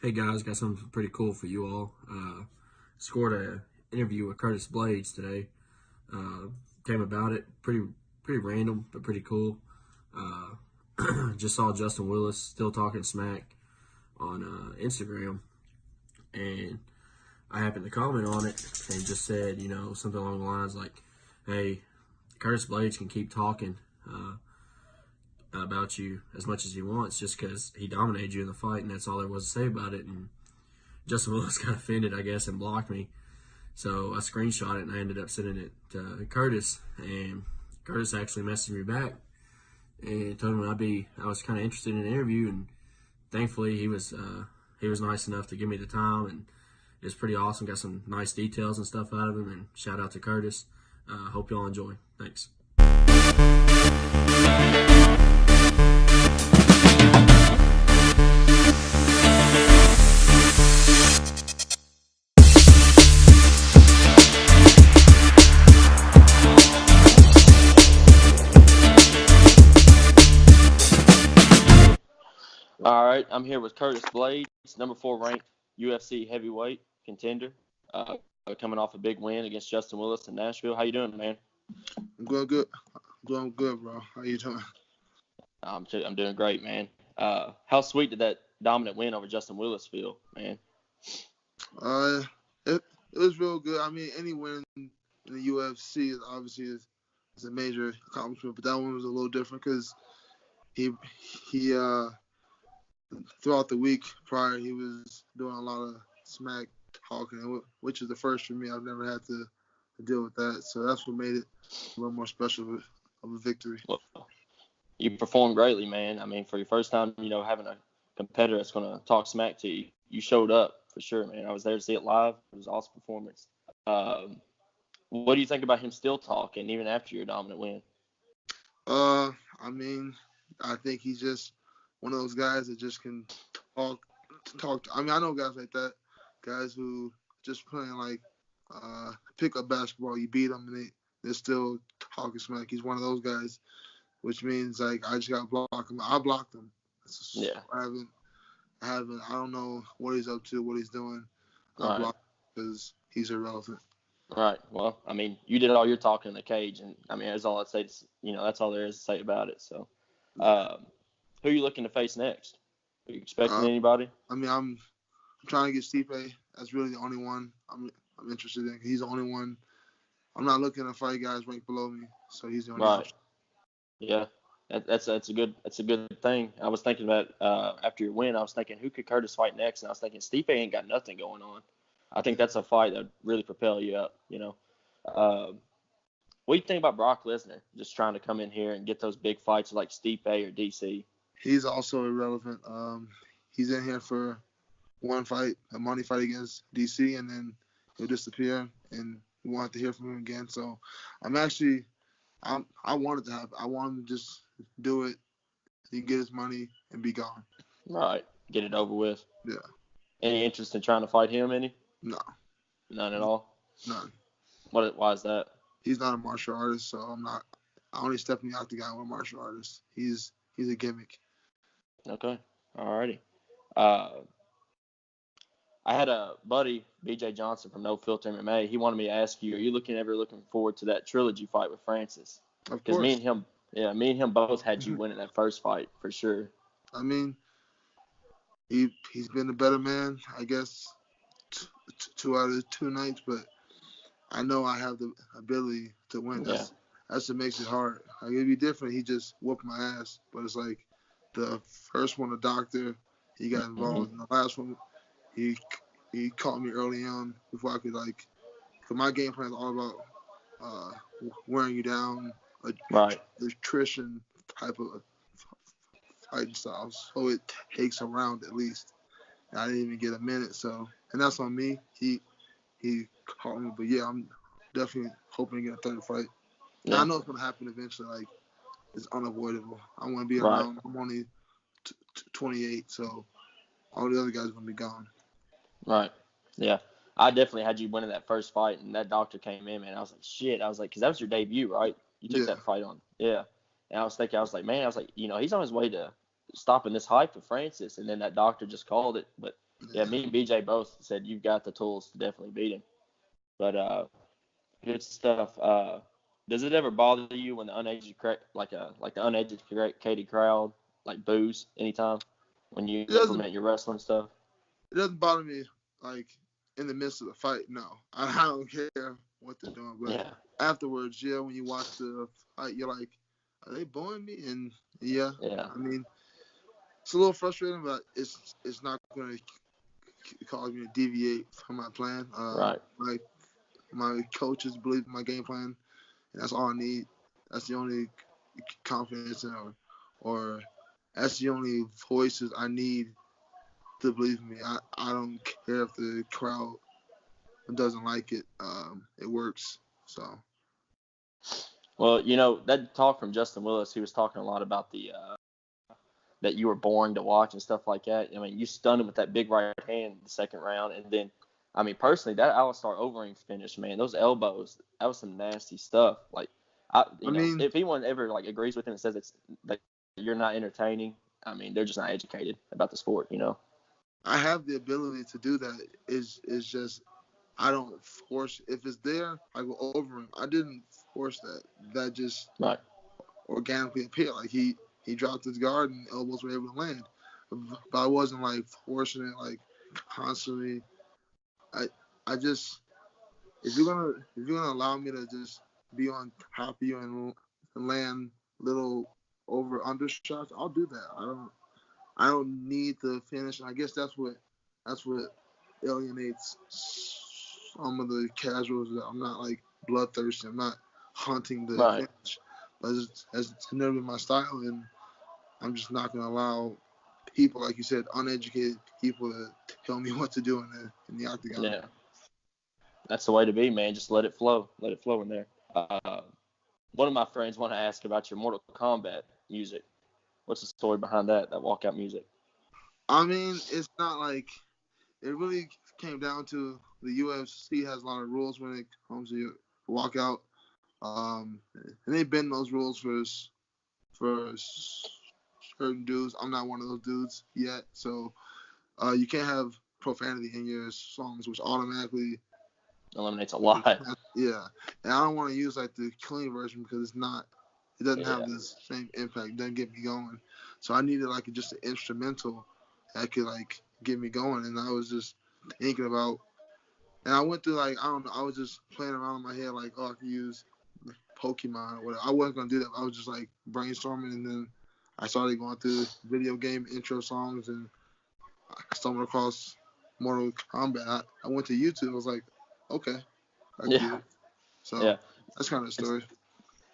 Hey guys, got something pretty cool for you all. Scored a interview with Curtis Blaydes today. Uh, Came about it pretty random, but pretty cool. Just saw Justin Willis still talking smack on Instagram, and I happened to comment on it and just said, something along the lines like, "Hey, Curtis Blaydes can keep talking about you as much as he wants, just because he dominated you in the fight, and that's all there was to say about it." And Justin Willis got offended, I guess, and blocked me. So I screenshot it and I ended up sending it to Curtis, and Curtis actually messaged me back and told me I was kind of interested in an interview, and thankfully he was nice enough to give me the time, and it was pretty awesome. Got some nice details and stuff out of him, and shout out to Curtis. Hope y'all enjoy. Thanks. All right, I'm here with Curtis Blaydes, number 4 ranked UFC Heavyweight contender, uh, coming off a big win against Justin Willis in Nashville. How you doing, man? I'm going good. Doing good, bro. How you doing? I'm doing great, man. How sweet did that dominant win over Justin Willis feel, man? Uh, it was real good. I mean, any win in the UFC is a major accomplishment, but that one was a little different because he throughout the week prior he was doing a lot of smack talking, which is the first for me. I've never had to deal with that, so that's what made it a little more special of a victory. Well, you performed greatly, man. I mean, for your first time, having a competitor that's going to talk smack to you, you showed up for sure, man. I was there to see it live. It was an awesome performance. What do you think about him still talking even after your dominant win? I mean, I think he's just one of those guys that just can talk. I mean, I know guys like that, guys who just playing like pickup basketball. You beat them and they're still talking smack. He's one of those guys, which means like I just got to block him. I blocked him. Yeah. I don't know what he's up to, what he's doing. I Right. blocked him because he's irrelevant. Right. Well, I mean, you did all your talking in the cage, and I mean, that's all I'd say. That's all there is to say about it. So, who are you looking to face next? Are you expecting anybody? I mean, I'm trying to get Stipe. That's really the only one I'm interested in. He's the only one. I'm not looking to fight guys ranked below me, so he's the only Right. option. Yeah. That's a good thing. I was thinking about after your win, I was thinking who could Curtis fight next, and I was thinking Stipe ain't got nothing going on. I think that's a fight that would really propel you up. What do you think about Brock Lesnar just trying to come in here and get those big fights like Stipe or DC? He's also irrelevant. He's in here for one fight, a money fight against DC, and then he'll disappear, and we won't have to hear from him again. So I wanted to have. I want him to just do it. He get his money and be gone. Right. Get it over with. Yeah. Any interest in trying to fight him? Any? No. None at all. None. Why is that? He's not a martial artist, so I'm not. I only step in the octagon with martial artists. He's a gimmick. Okay. Alrighty. I had a buddy, BJ Johnson from No Filter MMA. He wanted me to ask you, are you ever looking forward to that trilogy fight with Francis? Of Because course. me and him both had you winning that first fight for sure. I mean, he's been a better man, I guess, 2 out of the 2 nights, but I know I have the ability to win. That's what makes it hard. Like, it'd be different. He just whooped my ass, but it's like the first one, the doctor, he got involved. Mm-hmm. And the last one, he caught me early on before I could cause my game plan is all about wearing you down, Right. attrition type of fighting styles. So it takes a round at least. And I didn't even get a minute, so and that's on me. He caught me, but yeah, I'm definitely hoping to get a third fight. And I know it's gonna happen eventually. Like, it's unavoidable. I want to be around. I'm only 28, so all the other guys are gonna be gone. Right. Yeah. I definitely had you winning that first fight, and that doctor came in, man. I was like, shit. I was like, because that was your debut, right? You took that fight on. Yeah. And I was like, he's on his way to stopping this hype for Francis, and then that doctor just called it. But Yeah, me and BJ both said you've got the tools to definitely beat him. But good stuff. Does it ever bother you when the uneducated, like the uneducated crowd, like boos anytime when you It doesn't. implement your wrestling stuff? It doesn't bother me like in the midst of the fight. No, I don't care what they're doing. But Yeah. afterwards, yeah, when you watch the fight, you're like, are they booing me? And yeah, Yeah. I mean, it's a little frustrating, but it's not going to cause me to deviate from my plan. Right. My coaches believe in my game plan, and that's all I need. That's the only confidence or that's the only voices I need to believe in me. I don't care if the crowd doesn't like it. It works. So. Well, that talk from Justin Willis, he was talking a lot about that you were boring to watch and stuff like that. I mean, you stunned him with that big right hand in the second round, and then, I mean, personally, that Alistar Overeem finish, man, those elbows, that was some nasty stuff. Like, I mean, if anyone ever like agrees with him and says it's that you're not entertaining, I mean, they're just not educated about the sport, I have the ability to do that. Is just I don't force. If it's there, I go over him. I didn't force that. That just Right. organically appeared. Like he dropped his guard and elbows were able to land. But I wasn't like forcing it like constantly. I just if you're gonna allow me to just be on top of you and land little over under shots, I'll do that. I don't need to finish. I guess that's what alienates some of the casuals. That I'm not like bloodthirsty. I'm not hunting the Right. finish. But it's never been my style, and I'm just not gonna allow people, like you said, uneducated people to tell me what to do in the octagon. Yeah. That's the way to be, man. Just let it flow. Let it flow in there. One of my friends want to ask about your Mortal Kombat music. What's the story behind that walkout music? I mean, it's not like it really came down to the UFC has a lot of rules when it comes to walkout. And they bend those rules for certain dudes. I'm not one of those dudes yet, so you can't have profanity in your songs, which automatically Eliminates a lot. Yeah, and I don't want to use like the clean version because it doesn't have the same impact. It doesn't get me going. So I needed like just an instrumental that could like get me going. And I was just thinking about, and I went through like I don't know. I was just playing around in my head like, oh, I could use Pokemon or whatever. I wasn't gonna do that. I was just like brainstorming, and then I started going through video game intro songs, and I stumbled across Mortal Kombat. I went to YouTube. I was like, okay, I can do it. So that's kind of the story.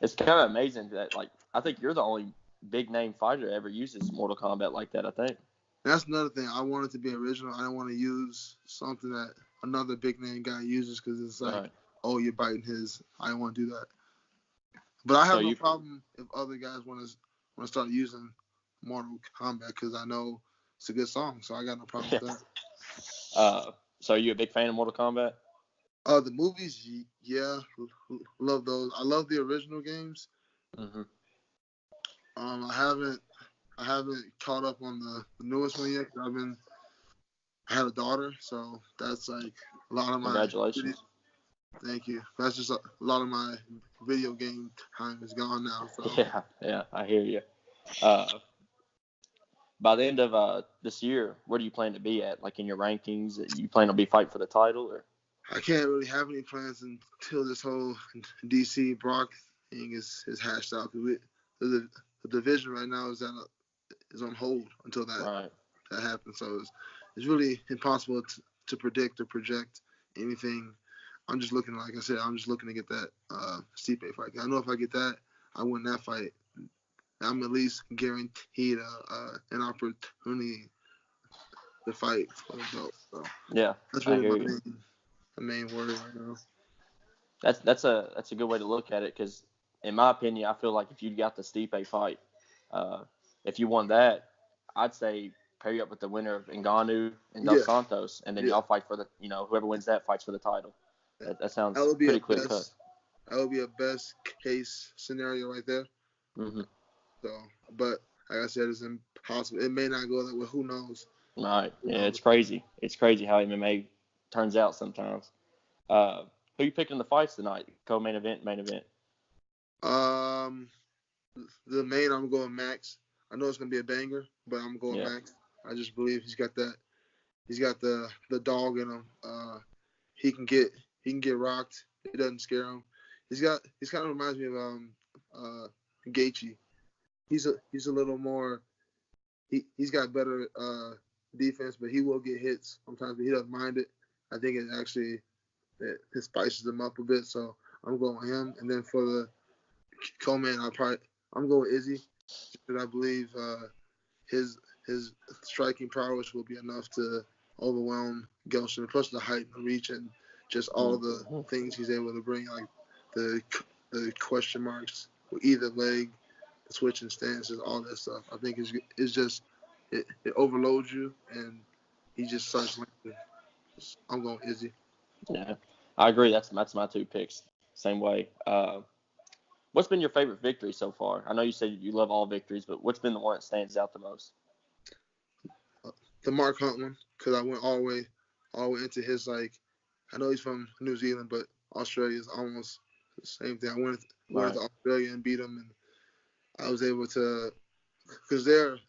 It's kind of amazing that like I think you're the only big name fighter that ever uses Mortal Kombat like that. I think. That's another thing. I wanted to be original. I didn't want to use something that another big name guy uses because it's like, oh, you're biting his. I didn't want to do that. But I have no problem if other guys want to start using Mortal Kombat because I know it's a good song, so I got no problem with that. So are you a big fan of Mortal Kombat? The movies, yeah, love those. I love the original games. Mm-hmm. I haven't caught up on the newest one yet. I had a daughter, so that's like a lot of my. Congratulations. Thank you. That's just a lot of my video game time is gone now. So. Yeah, I hear you. By the end of this year, where do you plan to be at? Like in your rankings, you plan to be fighting for the title, or? I can't really have any plans until this whole DC Brock thing is hashed out. The division right now is on hold until that happens. So it's really impossible to predict or project anything. I'm just looking, like I said, to get that Stipe fight. I know if I get that, I win that fight. I'm at least guaranteed an opportunity to fight for the belt. So that's really the main word right now. That's a good way to look at it because, in my opinion, I feel like if you got the Stipe fight, if you won that, I'd say pair you up with the winner of Ngannou and Dos Santos, and then y'all fight for the whoever wins that fights for the title. That sounds pretty clear cut. That would be a best case scenario right there. Mm-hmm. So, but like I said, it's impossible. It may not go that way. Who knows? Right. Yeah, it's crazy. It's crazy how MMA turns out sometimes. Who you picking in the fights tonight? Co-main event, main event. The main, I'm going Max. I know it's gonna be a banger, but I'm going Max. I just believe he's got that. He's got the dog in him. He can get rocked. It doesn't scare him. He kind of reminds me of Gaethje. He's a little more. He's got better defense, but he will get hits sometimes, but he doesn't mind it. I think it spices him up a bit. So I'm going with him. And then for the co-main, I'm going with Izzy because I believe his striking prowess will be enough to overwhelm Gelston, plus the height and reach and just all the things he's able to bring, like the question marks with either leg, the switching stances, all that stuff. I think it's just it overloads you, and he just starts landing. I'm going Izzy. Yeah, I agree. That's my two picks. Same way. What's been your favorite victory so far? I know you said you love all victories, but what's been the one that stands out the most? The Mark Hunt one, because I went all the way into his, like, I know he's from New Zealand, but Australia is almost the same thing. I went to Australia and beat him, and I was able to, because the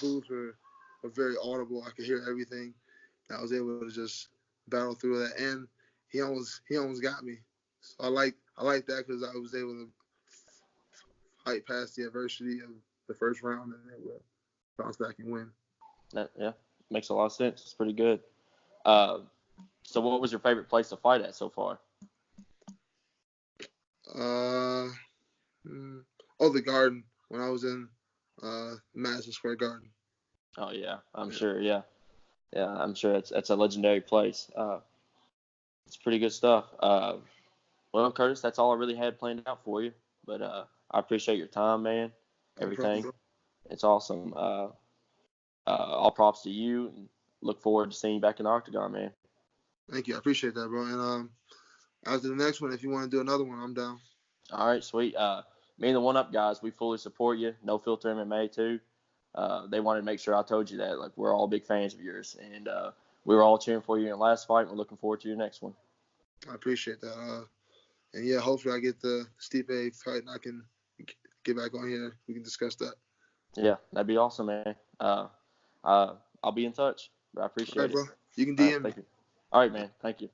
booths were very audible. I could hear everything. And I was able to just battle through that, and he almost got me. So I like that because I was able to fight past the adversity of the first round and then bounce back and win. That makes a lot of sense. It's pretty good. So what was your favorite place to fight at so far? The Garden, when I was in Madison Square Garden. Oh yeah, I'm sure. Yeah, I'm sure it's a legendary place. It's pretty good stuff. Well, Curtis, that's all I really had planned out for you. But I appreciate your time, man. Everything. It's awesome. All props to you, and look forward to seeing you back in the octagon, man. Thank you. I appreciate that, bro. And after the next one, if you want to do another one, I'm down. All right, sweet. Me and the One Up guys, we fully support you. No Filter MMA too. They wanted to make sure I told you that. Like, we're all big fans of yours, and we were all cheering for you in the last fight. We're looking forward to your next one. I appreciate that. And yeah, hopefully I get the Stipe fight and I can get back on here. We can discuss that. Yeah, that'd be awesome, man. I'll be in touch. I appreciate it. Bro. You can DM me. Thank you. All right, man. Thank you.